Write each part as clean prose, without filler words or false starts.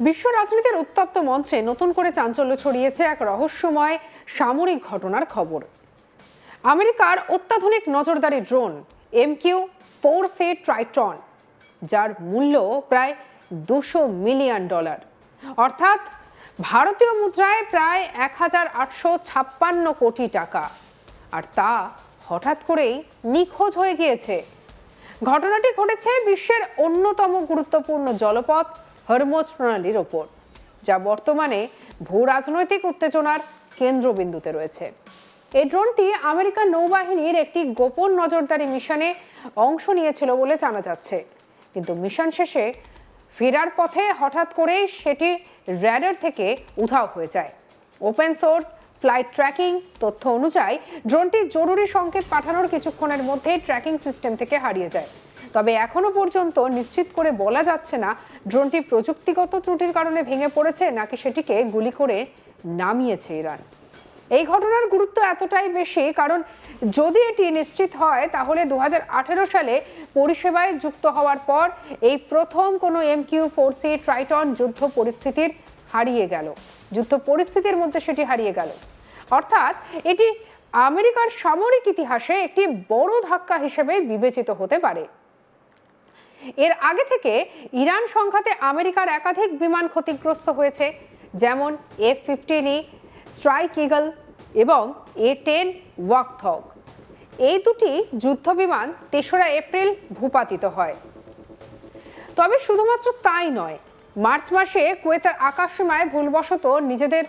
বিশ্ব রাজনীতির উত্তপ্ত মঞ্চে নতুন করে চাঞ্চল্য ছড়িয়েছে এক রহস্যময় সামরিক ঘটনার খবর। আমেরিকার অত্যাধুনিক নজরদারি ড্রোন MQ-4C ট্রাইটন, যার মূল্য প্রায় $200 মিলিয়ন, অর্থাৎ ভারতীয় মুদ্রায় প্রায় 1856 কোটি টাকা, আর তা হঠাৎ করেই নিখোঁজ হয়ে গিয়েছে। ঘটনাটি ঘটেছে বিশ্বের অন্যতম গুরুত্বপূর্ণ জলপথ হরমুজ প্রণালীর ওপর, যা বর্তমানে ভূ রাজনৈতিক উত্তেজনার কেন্দ্রবিন্দুতে রয়েছে। এই ড্রোনটি আমেরিকার নৌবাহিনীর একটি গোপন নজরদারি মিশনে অংশ নিয়েছিল বলে জানা যাচ্ছে, কিন্তু মিশন শেষে ফেরার পথে হঠাৎ করেই সেটি র্যাডার থেকে উধাও হয়ে যায়। ওপেন সোর্স ফ্লাইট ট্র্যাকিং তথ্য অনুযায়ী ড্রোনটি জরুরি সংকেত পাঠানোর কিছুক্ষণের মধ্যেই ট্র্যাকিং সিস্টেম থেকে হারিয়ে যায়। তবে এখনো পর্যন্ত নিশ্চিত করে বলা যাচ্ছে না ড্রোনটি প্রযুক্তিগত ত্রুটির কারণে ভেঙে পড়েছে নাকি সেটিকে গুলি করে নামিয়েছে ইরান। এই ঘটনার গুরুত্ব এতটাই বেশি কারণ যদি এটি নিশ্চিত হয় তাহলে 2018 সালে পরিষেবায় যুক্ত হওয়ার পর এই প্রথম কোনো MQ-4C ট্রাইটন যুদ্ধ পরিস্থিতির মধ্যে সেটি হারিয়ে গেল। অর্থাৎ এটি আমেরিকার সামরিক ইতিহাসে একটি বড় ধাক্কা হিসেবে বিবেচিত হতে পারে। এর আগে থেকে ইরান সংঘাতে আমেরিকার একাধিক বিমান ক্ষতিগ্রস্ত হয়েছে, যেমন F-15E স্ট্রাইক ইগল এবং A-10 ওয়াকথগ। এই দুটি যুদ্ধ বিমান 3রা এপ্রিল ভূপাতিত হয়। তবে শুধুমাত্র তাই নয়, মার্চ মাসে কুয়েতের আকাশসীমায় ভুলবশত নিজেদের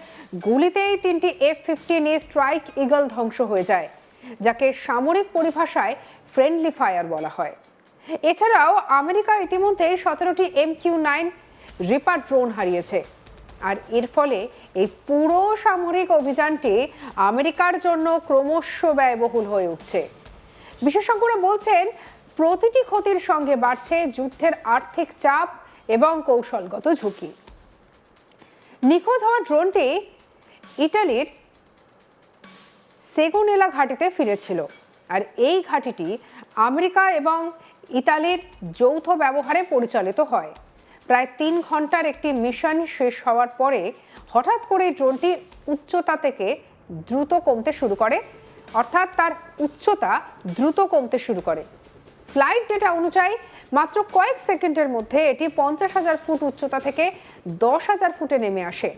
গুলিতেই 3টি F-15E স্ট্রাইক ইগল ধ্বংস হয়ে যায়, যাকে সামরিক পরিভাষায় ফ্রেন্ডলি ফায়ার বলা হয়। এছাড়াও আমেরিকা ইতিমধ্যে 17টি MQ-9 রিপার ড্রোন হারিয়েছে, আর এর ফলে এই পুরো সামরিক অভিযানটি আমেরিকার জন্য ক্রমশ ব্যয়বহুল হয়ে উঠছে। বিশেষজ্ঞরা বলছেন প্রতিটি ক্ষতির সঙ্গে বাড়ছে যুদ্ধের আর্থিক চাপ এবং কৌশলগত ঝুঁকি। নিখোঁজ হওয়া ড্রোনটি ইটালির সেগুনেলা ঘাঁটিতে ফিরেছিল, আর এই ঘাঁটিটি আমেরিকা এবং ইতালির যৌথ ব্যবহারে পরিচালিত হয়। প্রায় 3 ঘন্টার একটি মিশন শেষ হওয়ার পরে হঠাৎ করে ড্রোনটি উচ্চতা থেকে দ্রুত কমতে শুরু করে, অর্থাৎ তার উচ্চতা দ্রুত কমতে শুরু করে। ফ্লাইট ডেটা অনুযায়ী মাত্র কয়েক সেকেন্ডের মধ্যে এটি 50,000 ফুট উচ্চতা থেকে 10,000 ফুটে নেমে আসে,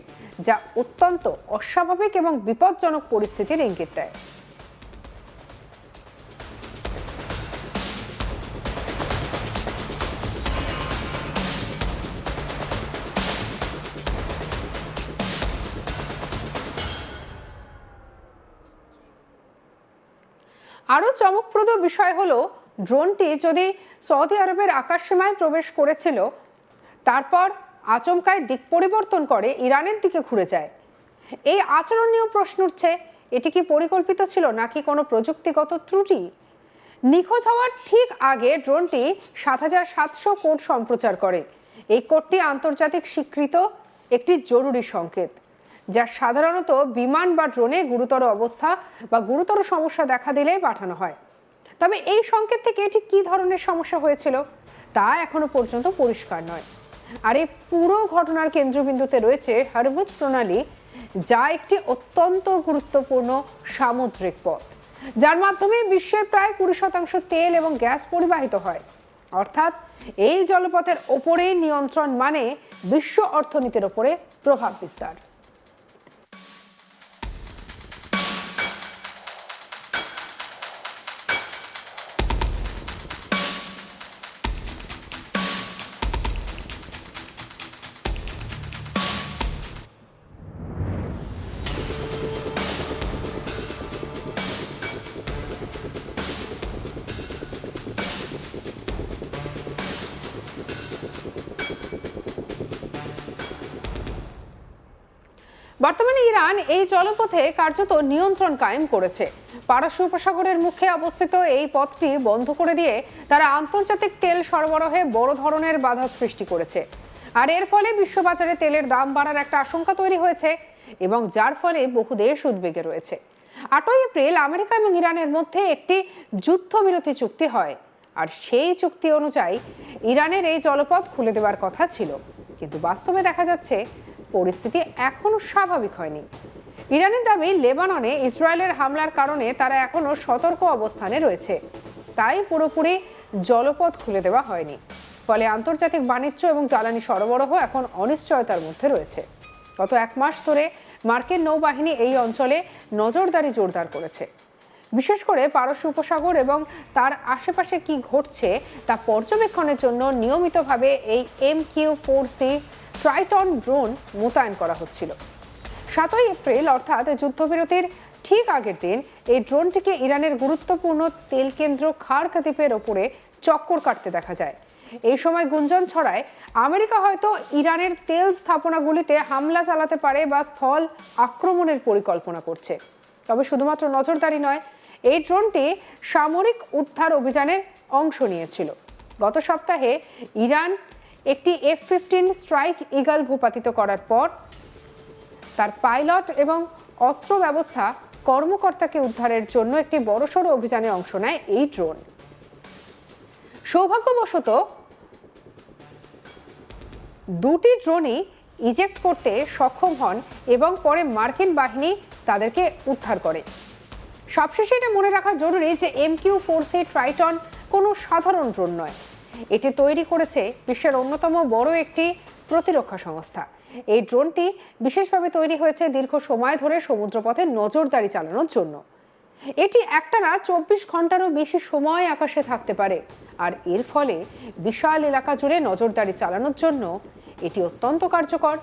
যা অত্যন্ত অস্বাভাবিক এবং বিপজ্জনক পরিস্থিতির ইঙ্গিত দেয়। আরও চমকপ্রদ বিষয় হলো ড্রোনটি যদি সৌদি আরবের আকাশসীমায় প্রবেশ করেছিল, তারপর আচমকায় দিক পরিবর্তন করে ইরানের দিকে ঘুরে যায়। এই আচরণ নিয়েও প্রশ্ন উঠছে, এটি কি পরিকল্পিত ছিল নাকি কোনো প্রযুক্তিগত ত্রুটি? নিখোঁজ হওয়ার ঠিক আগে ড্রোনটি 7700 কোড সম্প্রচার করে। এই কোডটি আন্তর্জাতিক স্বীকৃত একটি জরুরি সংকেত, যা সাধারণত বিমান বা ড্রোনে গুরুতর অবস্থা বা গুরুতর সমস্যা দেখা দিলে পাঠানো হয়। তবে এই সংকেত থেকে এটি কী ধরনের সমস্যা হয়েছিল তা এখনো পর্যন্ত পরিষ্কার নয়। আর এই পুরো ঘটনার কেন্দ্রবিন্দুতে রয়েছে হরমুজ প্রণালী, যা একটি অত্যন্ত গুরুত্বপূর্ণ সামুদ্রিক পথ, যার মাধ্যমে বিশ্বের প্রায় 20% তেল এবং গ্যাস পরিবাহিত হয়। অর্থাৎ এই জলপথের ওপরেই নিয়ন্ত্রণ মানে বিশ্ব অর্থনীতির ওপরে প্রভাব বিস্তার। বর্তমানে ইরান এই জলপথে কার্যত নিয়ন্ত্রণ কায়েম করেছে। পারস্য উপসাগরের মুখে অবস্থিত এই পথটি বন্ধ করে দিয়ে তারা আন্তর্জাতিক তেল সরবরাহে বড় ধরনের বাধা সৃষ্টি করেছে, আর এর ফলে বিশ্ববাজারে তেলের দাম বাড়ার একটা আশঙ্কা তৈরি হয়েছে এবং যার ফলে বহু দেশ উদ্বেগে রয়েছে। 8 এপ্রিল আমেরিকা এবং ইরানের মধ্যে একটি যুদ্ধবিরতি চুক্তি হয়, আর সেই চুক্তি অনুযায়ী ইরানের এই জলপথ খুলে দেওয়ার কথা ছিল। কিন্তু বাস্তবে দেখা যাচ্ছে পরিস্থিতি এখনো স্বাভাবিক হয়নি। ইরানের দাবি, লেবাননে ইসরায়েলের হামলার কারণে তারা এখনো সতর্ক অবস্থানে রয়েছে, তাই পুরোপুরি জলপথ খুলে দেওয়া হয়নি। ফলে আন্তর্জাতিক বাণিজ্য এবং জ্বালানি সরবরাহ এখন অনিশ্চয়তার মধ্যে রয়েছে। গত 1 মাস ধরে মার্কিন নৌবাহিনী এই অঞ্চলে নজরদারি জোরদার করেছে। বিশেষ করে পারস্য উপসাগর এবং তার আশেপাশে কি ঘটছে তা পর্যবেক্ষণের জন্য নিয়মিতভাবে এই MQ-4C ট্রাইটন ড্রোন মোতায়েন করা হচ্ছিল। 7 এপ্রিল অর্থাৎ যুদ্ধবিরতির ঠিক আগের দিন এই ড্রোনটিকে ইরানের গুরুত্বপূর্ণ তেল কেন্দ্র খার্ক দ্বীপের ওপরে চক্কর কাটতে দেখা যায়। এই সময় গুঞ্জন ছড়ায় আমেরিকা হয়তো ইরানের তেল স্থাপনাগুলিতে হামলা চালাতে পারে বা স্থল আক্রমণের পরিকল্পনা করছে। তবে শুধুমাত্র নজরদারি নয়, এই ড্রোনটি সামরিক উদ্ধার অভিযানের অংশ নিয়েছিল। গত সপ্তাহে ইরান একটি F-15 স্ট্রাইক ইগল ভূপাতিত করার পর তার পাইলট এবং অস্ত্র ব্যবস্থা কর্মকর্তাকে উদ্ধারের জন্য একটি বড়সড় অভিযানে অংশ নেয় এই ড্রোন। সৌভাগ্যবশত দুটি ড্রোনই ইজেক্ট করতে সক্ষম হন এবং পরে মার্কিন বাহিনী তাদেরকে উদ্ধার করে। সবশেষে এটা মনে রাখা জরুরি যে MQ-4C ট্রাইটন কোনো সাধারণ ড্রোন নয়। এটি তৈরি করেছে বিশ্বের অন্যতম বড় একটি প্রতিরক্ষা সংস্থা। এই ড্রোনটি বিশেষভাবে তৈরি হয়েছে দীর্ঘ সময় ধরে সমুদ্রপথে নজরদারি চালানোর জন্য। এটি একটানা 24 ঘন্টারও বেশি সময় আকাশে থাকতে পারে, আর এর ফলে বিশাল এলাকা জুড়ে নজরদারি চালানোর জন্য এটি অত্যন্ত কার্যকর।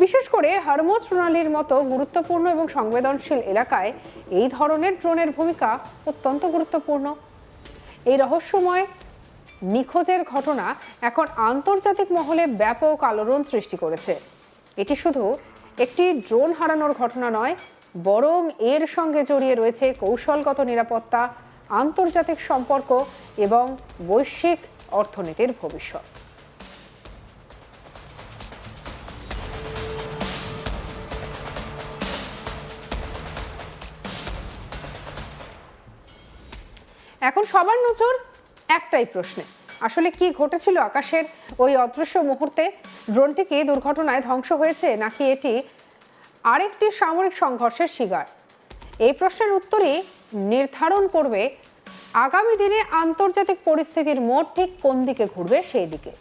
বিশেষ করে হরমুজ প্রণালীর মতো গুরুত্বপূর্ণ এবং সংবেদনশীল এলাকায় এই ধরনের ড্রোনের ভূমিকা অত্যন্ত গুরুত্বপূর্ণ। এই রহস্যময় নিখোঁজের ঘটনা এখন আন্তর্জাতিক মহলে ব্যাপক আলোড়ন সৃষ্টি করেছে। এটি শুধু একটি ড্রোন হারানোর ঘটনা নয়, বরং এর সঙ্গে জড়িয়ে রয়েছে কৌশলগত নিরাপত্তা, আন্তর্জাতিক সম্পর্ক এবং বৈশ্বিক অর্থনীতির ভবিষ্যৎ। এখন সবার নজর একটাই প্রশ্নে, আসলে কি ঘটেছিল আকাশের ওই অদৃশ্য মুহূর্তে? ড্রোনটি কি দুর্ঘটনায় ধ্বংস হয়েছে, নাকি এটি আরেকটি সামরিক সংঘর্ষের শিকার? এই প্রশ্নের উত্তরই নির্ধারণ করবে আগামী দিনে আন্তর্জাতিক পরিস্থিতির মোড় ঠিক কোন দিকে ঘুরবে সেই দিকে।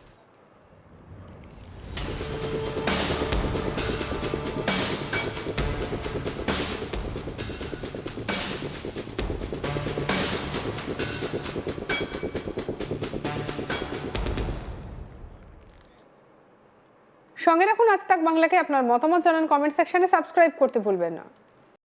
সঙ্গে রাখুন আজ তাক বাংলাকে। আপনার মতামত জানান কমেন্ট সেকশনে, সাবস্ক্রাইব করতে ভুলবেন না।